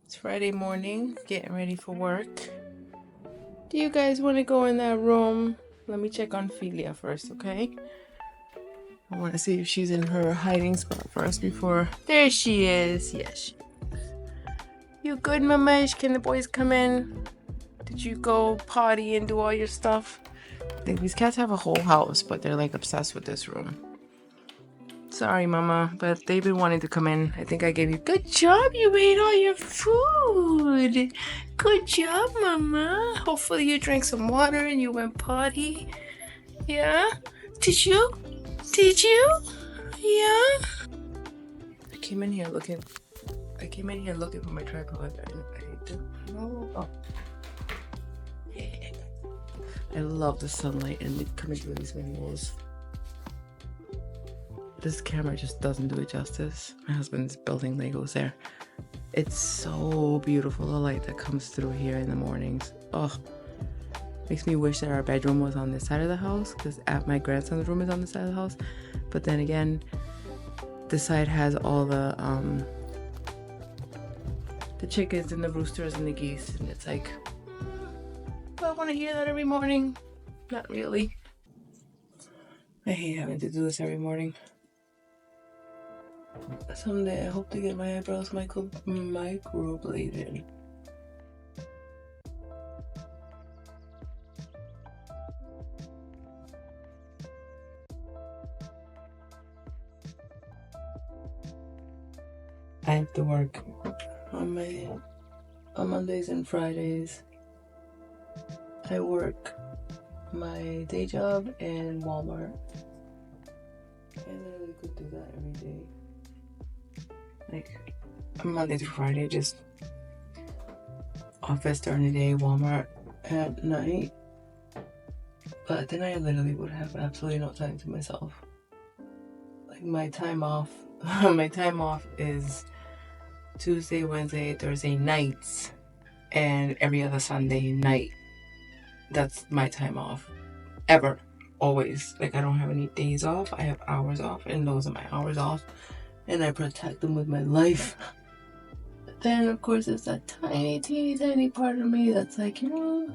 It's Friday morning, getting ready for work. Do you guys want to go in that room? Let me check on Philia first, okay? I want to see if she's in her hiding spot first before... There she is. Yes. You good, Mama? Can the boys come in? Did you go potty and do all your stuff? I think these cats have a whole house, but they're like obsessed with this room. Sorry, Mama, but they've been wanting to come in. I think I gave you... Good job, you ate all your food. Good job, Mama. Hopefully you drank some water and you went potty. Yeah? Did you? Did you? Yeah? I came in here looking for my tripod. I hate to... No. Oh. Yeah. I love the sunlight and it coming through these windows. This camera just doesn't do it justice. My husband's building Legos there. It's so beautiful, the light that comes through here in the mornings. Oh, makes me wish that our bedroom was on this side of the house, because my grandson's room is on this side of the house. But then again, this side has all the chickens and the roosters and the geese, and it's like, do I want to hear that every morning? Not really. I hate having to do this every morning. Someday I hope to get my eyebrows microbladed. I have to work on Mondays and Fridays. I work my day job and Walmart. I literally could do that every day. Like Monday through Friday, just office during the day, Walmart at night. But then I literally would have absolutely no time to myself. Like my time off is Tuesday, Wednesday, Thursday nights, and every other Sunday night. That's my time off. Ever. Always. Like I don't have any days off. I have hours off, and those are my hours off. And I protect them with my life. But then, of course, there's that tiny part of me that's like, I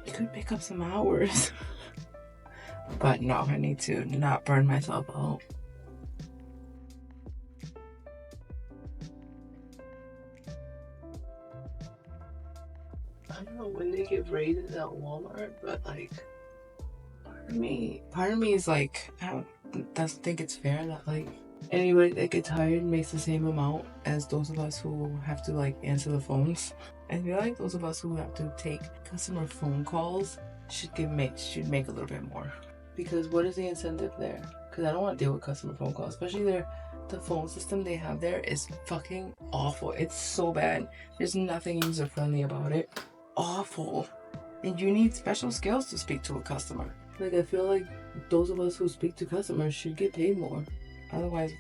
could pick up some hours. But no, I need to not burn myself out. I don't know when they give raises at Walmart, but like, part of me is like, doesn't think it's fair that like, anybody that gets hired makes the same amount as those of us who have to like answer the phones. I feel like those of us who have to take customer phone calls should make a little bit more. Because what is the incentive there? Because I don't want to deal with customer phone calls, especially the phone system they have there is fucking awful. It's so bad. There's nothing user friendly about it. Awful. And you need special skills to speak to a customer. Like I feel like those of us who speak to customers should get paid more. Otherwise,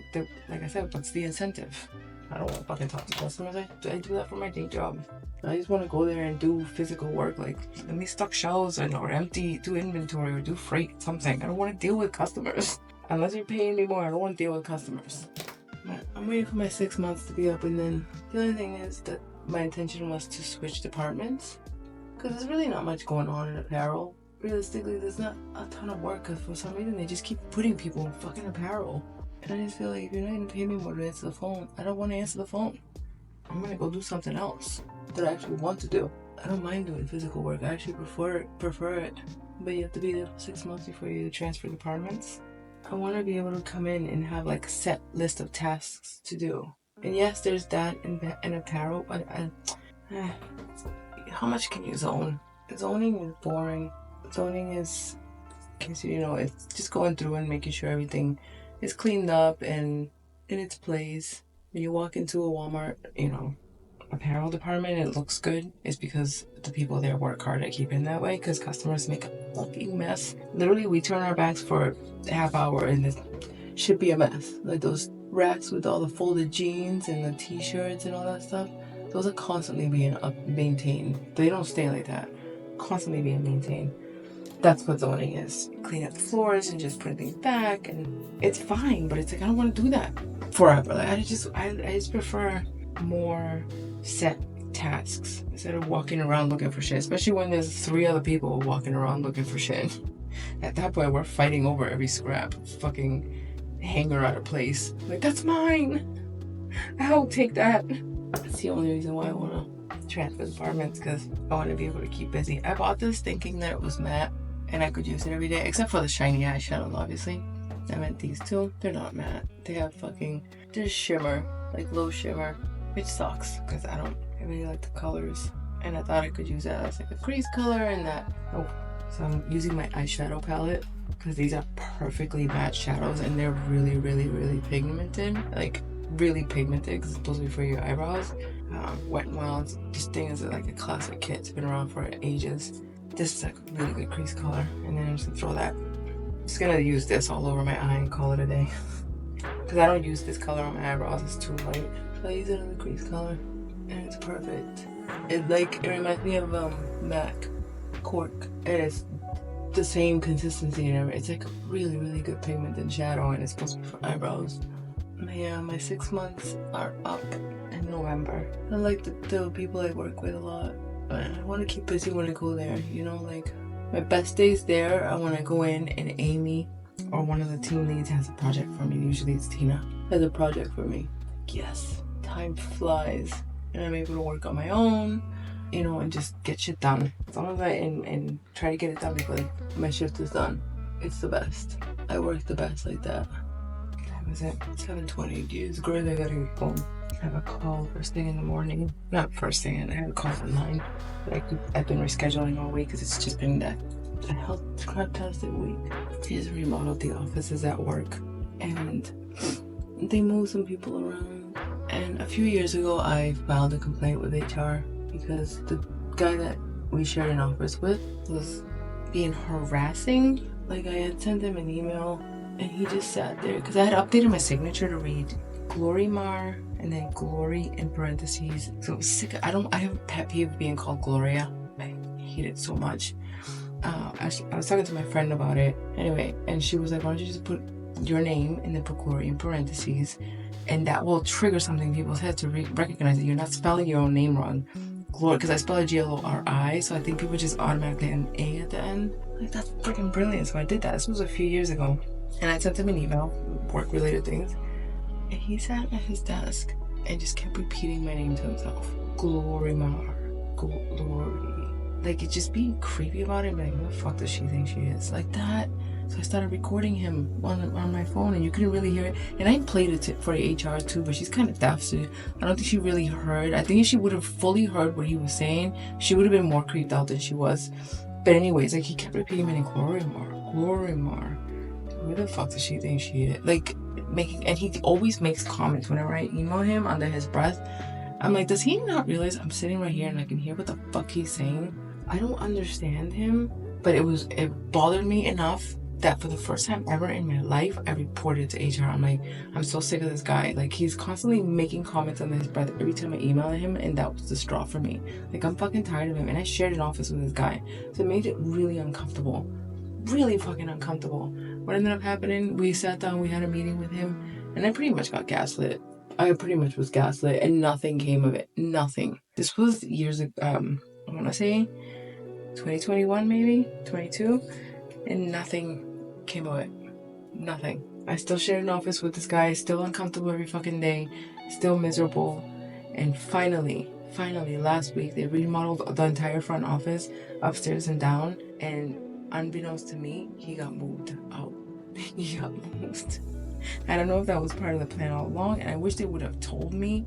like I said, what's the incentive? I don't want to fucking talk to customers. I do that for my day job. I just want to go there and do physical work, like let me stock shelves or do inventory or do freight, something. I don't want to deal with customers. Unless you're paying me more, I don't want to deal with customers. I'm waiting for my 6 months to be up, and then the only thing is that my intention was to switch departments. Because there's really not much going on in apparel. Realistically, there's not a ton of work because for some reason they just keep putting people in fucking apparel. And I just feel like if you're not going to pay me more to answer the phone, I don't want to answer the phone. I'm going to go do something else that I actually want to do. I don't mind doing physical work. I actually prefer it. But you have to be there for 6 months before you transfer departments. I want to be able to come in and have like a set list of tasks to do. And yes, there's that in apparel, but how much can you zone? Zoning is boring. Zoning is, in case you know, it's just going through and making sure everything is cleaned up and in its place. When you walk into a Walmart, apparel department, it looks good. It's because the people there work hard at keeping it that way, because customers make a fucking mess. Literally, we turn our backs for a half hour and it should be a mess. Like those racks with all the folded jeans and the t-shirts and all that stuff, those are constantly being maintained. They don't stay like that. Constantly being maintained. That's what zoning is. Clean up the floors and just put things back, and it's fine, but it's like I don't want to do that forever. Like I just prefer more set tasks instead of walking around looking for shit, especially when there's 3 other people walking around looking for shit. At that point, we're fighting over every scrap. Fucking hanger out of place. Like, that's mine! I'll take that. That's the only reason why I want to transfer departments, because I want to be able to keep busy. I bought this thinking that it was matte and I could use it every day, except for the shiny eyeshadows, obviously. I meant these two. They're not matte. They have fucking just shimmer, like low shimmer, which sucks because I really like the colors. And I thought I could use that as like a crease color and that. Oh, so I'm using my eyeshadow palette because these are perfectly matte shadows and they're really, really, really pigmented. Like really pigmented because it's supposed to be for your eyebrows. Wet n Wild. This thing is like a classic kit. It's been around for ages. This is like a really good crease color. And then I'm just gonna throw that. I'm just gonna use this all over my eye and call it a day. Because I don't use this color on my eyebrows, it's too light. So I use it on the crease color and it's perfect. It reminds me of MAC Cork, and it's the same consistency and everything. It's like a really, really good pigmented shadow and it's supposed to be for eyebrows. My 6 months are up in November. I like the people I work with a lot. But I want to keep busy when I go there, you know, like my best days there are when I go in and Amy or one of the team leads has a project for me. Usually it's Tina has a project for me. Yes, time flies and I'm able to work on my own, you know, and just get shit done. As long as I and try to get it done before my shift is done. It's the best. I work the best like that. What time is it? 7:20. It's great. I gotta get home. I have a call first thing in the morning. Not first thing, I had a call at 9. But I've been rescheduling all week because it's just been a health craptastic week. They just remodeled the offices at work and they moved some people around. And a few years ago, I filed a complaint with HR because the guy that we shared an office with was being harassing. Like, I had sent him an email and he just sat there because I had updated my signature to read Glory Mar and then Glory in parentheses. So I was sick. I have a pet peeve of being called Gloria. I hate it so much. I was talking to my friend about it anyway, and she was like, why don't you just put your name and then put Glory in parentheses, and that will trigger something in people's heads to recognize that you're not spelling your own name wrong. Glory, because I spell it Glori, so I think people just automatically add an A at the end. Like, that's freaking brilliant. So I did that. This was a few years ago, and I sent him an email, work-related things. And he sat at his desk and just kept repeating my name to himself. Glory Mar. Glory. Like, it just being creepy about it. Like, what the fuck does she think she is? Like that. So I started recording him on my phone and you couldn't really hear it. And I played it for the HR too, but she's kind of deaf, so I don't think she really heard. I think if she would have fully heard what he was saying, she would have been more creeped out than she was. But anyways, like, he kept repeating my name. Glory Mar. Glory Mar. Where the fuck does she think she is? Like, and he always makes comments whenever I email him under his breath. I'm like, does he not realize I'm sitting right here and I can hear what the fuck he's saying? I don't understand him, but it bothered me enough that for the first time ever in my life, I reported to HR. I'm like, I'm so sick of this guy. Like, he's constantly making comments under his breath every time I email him, and that was the straw for me. Like, I'm fucking tired of him, and I shared an office with this guy, so it made it really uncomfortable. Really fucking uncomfortable. What ended up happening, we sat down, we had a meeting with him, and I pretty much got gaslit. I pretty much was gaslit, and nothing came of it. Nothing. This was years ago, I want to say 2021 maybe, 22, and nothing came of it. Nothing. I still shared an office with this guy, still uncomfortable every fucking day, still miserable, and finally, last week, they remodeled the entire front office, upstairs and down, and unbeknownst to me, he got moved out. He got moved. I don't know if that was part of the plan all along, and I wish they would have told me.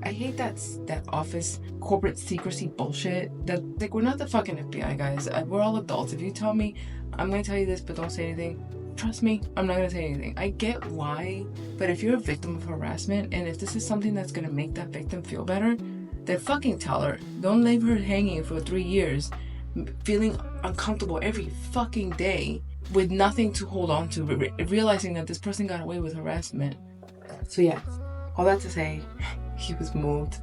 I hate that office corporate secrecy bullshit. That, like, we're not the fucking FBI, guys. We're all adults. If you tell me, I'm gonna tell you this, but don't say anything, trust me, I'm not gonna say anything. I get why, but if you're a victim of harassment, and if this is something that's gonna make that victim feel better, then fucking tell her. Don't leave her hanging for 3 years, feeling uncomfortable every fucking day, with nothing to hold on to, realizing that this person got away with harassment. So yeah, all that to say, he was moved.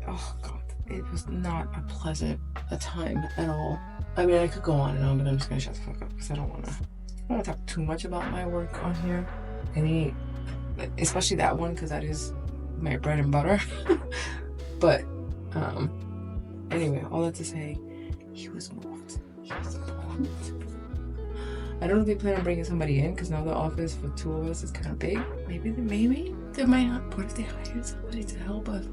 Oh god, it was not a pleasant time at all. I mean, I could go on and on, but I'm just gonna shut the fuck up because I don't wanna talk too much about my work on here. Especially that one, because that is my bread and butter. But anyway, all that to say, he was moved. I don't know if they plan on bringing somebody in, because now the office for 2 of us is kind of big. Maybe they might not. What if they hired somebody to help us? Do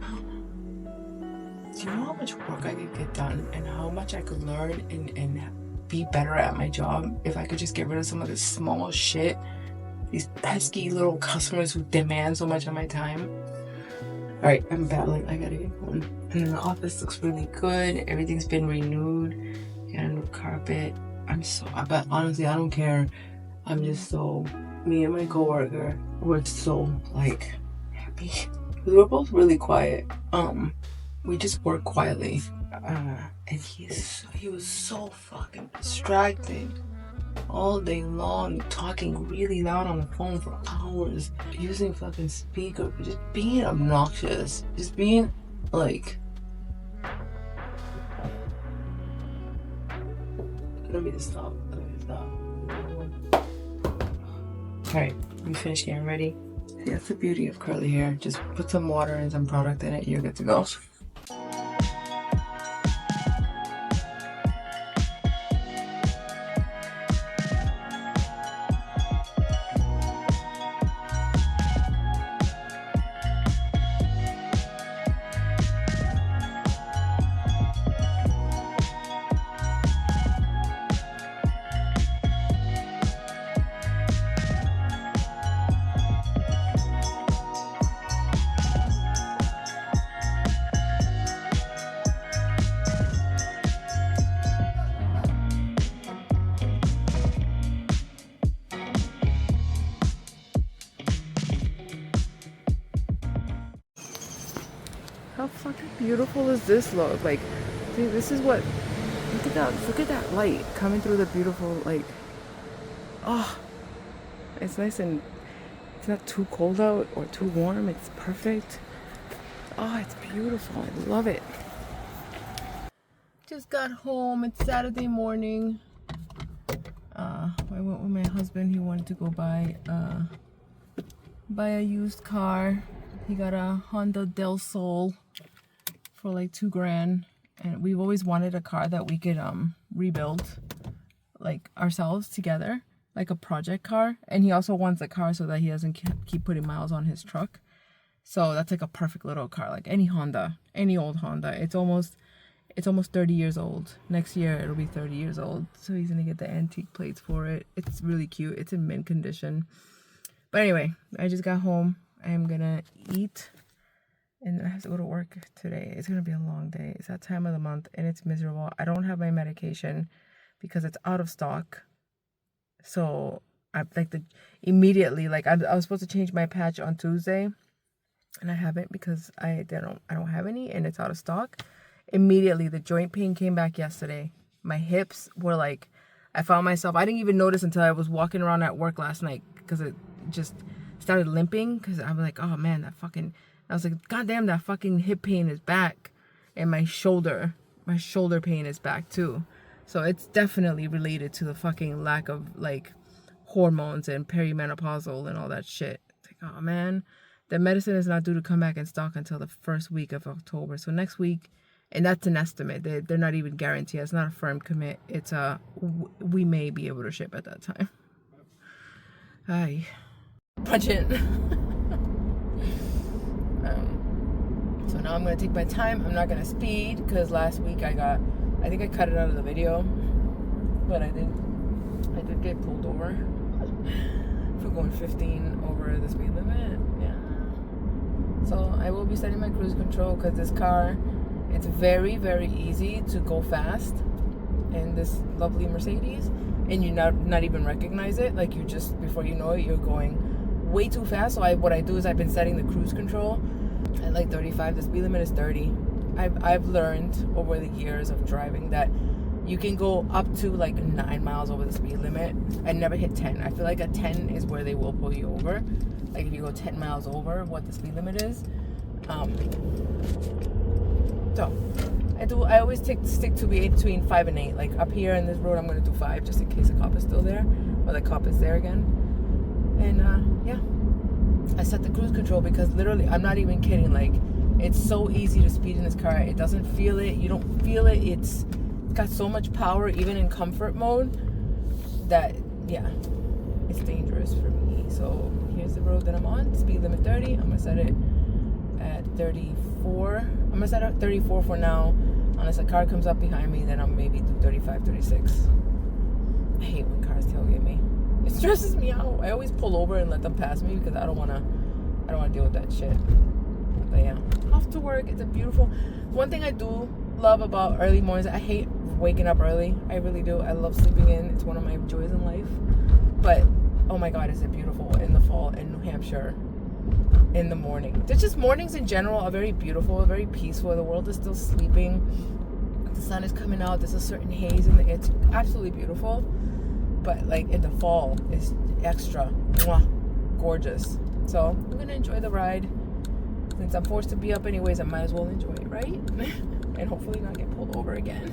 you know how much work I could get done and how much I could learn and be better at my job if I could just get rid of some of this small shit? These pesky little customers who demand so much of my time. Alright, I'm battling. I gotta get home. And then the office looks really good. Everything's been renewed. Got a new carpet. But honestly, I don't care. I'm just so, me and my coworker, we're so like happy. We're both really quiet. We just work quietly. And he was so fucking distracting all day long, talking really loud on the phone for hours, using fucking speaker, just being obnoxious, just being like, let me just stop. Alright, I'm finished getting ready. See, that's the beauty of curly hair. Just put some water and some product in it, you're good to go. How fucking beautiful does this look? Like, dude, this is what, look at that light coming through the beautiful, like, oh, it's nice and it's not too cold out or too warm. It's perfect. Oh, it's beautiful. I love it. Just got home. It's Saturday morning. I went with my husband. He wanted to go buy a used car. He got a Honda Del Sol for like $2,000, and we've always wanted a car that we could rebuild like ourselves together, like a project car. And he also wants a car so that he doesn't keep putting miles on his truck. So that's like a perfect little car, like any Honda, any old Honda. It's almost 30 years old. Next year it'll be 30 years old. So he's gonna get the antique plates for it. It's really cute. It's in mint condition. But anyway, I just got home. I'm gonna eat, and then I have to go to work today. It's gonna be a long day. It's that time of the month, and it's miserable. I don't have my medication because it's out of stock. So I immediately, like, I was supposed to change my patch on Tuesday, and I haven't because I don't have any, and it's out of stock. Immediately, the joint pain came back yesterday. My hips were like, I found myself, I didn't even notice until I was walking around at work last night because it just started limping, because I'm like, oh man, I was like, god damn, that fucking hip pain is back, and my shoulder pain is back too. So it's definitely related to the fucking lack of like hormones and perimenopausal and all that shit. It's like, oh man, the medicine is not due to come back in stock until the first week of October. So next week, and that's an estimate. They're not even guaranteed. It's not a firm commit. It's we may be able to ship at that time. Hi. Punch in. So now I'm gonna take my time. I'm not gonna speed because last week I think I cut it out of the video, but I did get pulled over for going 15 over the speed limit. Yeah. So I will be setting my cruise control because this car, it's very, very easy to go fast in this lovely Mercedes, and you not even recognize it. Like, you just, before you know it, you're going way too fast. So what I do is I've been setting the cruise control at like 35. The speed limit is 30. I've learned over the years of driving that you can go up to like 9 miles over the speed limit and never hit 10. I feel like a 10 is where they will pull you over. Like if you go 10 miles over what the speed limit is. So I always stick to be between 5 and 8. Like up here in this road, I'm gonna do 5 just in case the cop is still there, or the cop is there again. And yeah, I set the cruise control because literally, I'm not even kidding. Like, it's so easy to speed in this car. It doesn't feel it. You don't feel it. It's got so much power, even in comfort mode, that, yeah, it's dangerous for me. So here's the road that I'm on. Speed limit 30. I'm going to set it at 34. I'm going to set it at 34 for now. Unless a car comes up behind me, then I'll maybe do 35, 36. I hate when cars tailgate me. It stresses me out. I always pull over and let them pass me because I don't want to deal with that shit. But yeah, off to work. It's a beautiful. One thing I do love about early mornings, I hate waking up early. I really do. I love sleeping in. It's one of my joys in life. But oh my God, is it beautiful in the fall in New Hampshire in the morning. There's just mornings in general are very beautiful, very peaceful. The world is still sleeping. The sun is coming out. There's a certain haze and it's absolutely beautiful. But like in the fall, it's extra gorgeous. So I'm gonna enjoy the ride. Since I'm forced to be up anyways, I might as well enjoy it, right? And hopefully not get pulled over again.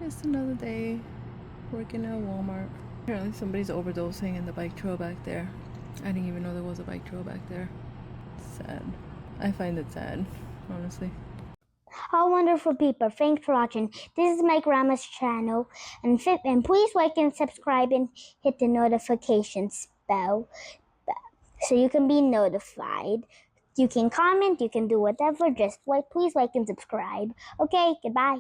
It's another day working at Walmart. Apparently somebody's overdosing in the bike trail back there. I didn't even know there was a bike trail back there. Sad. I find it sad, honestly. Oh, wonderful people, thanks for watching. This is my grandma's channel, and please like and subscribe and hit the notifications bell so you can be notified. You can comment, you can do whatever, just please like and subscribe. Okay, goodbye.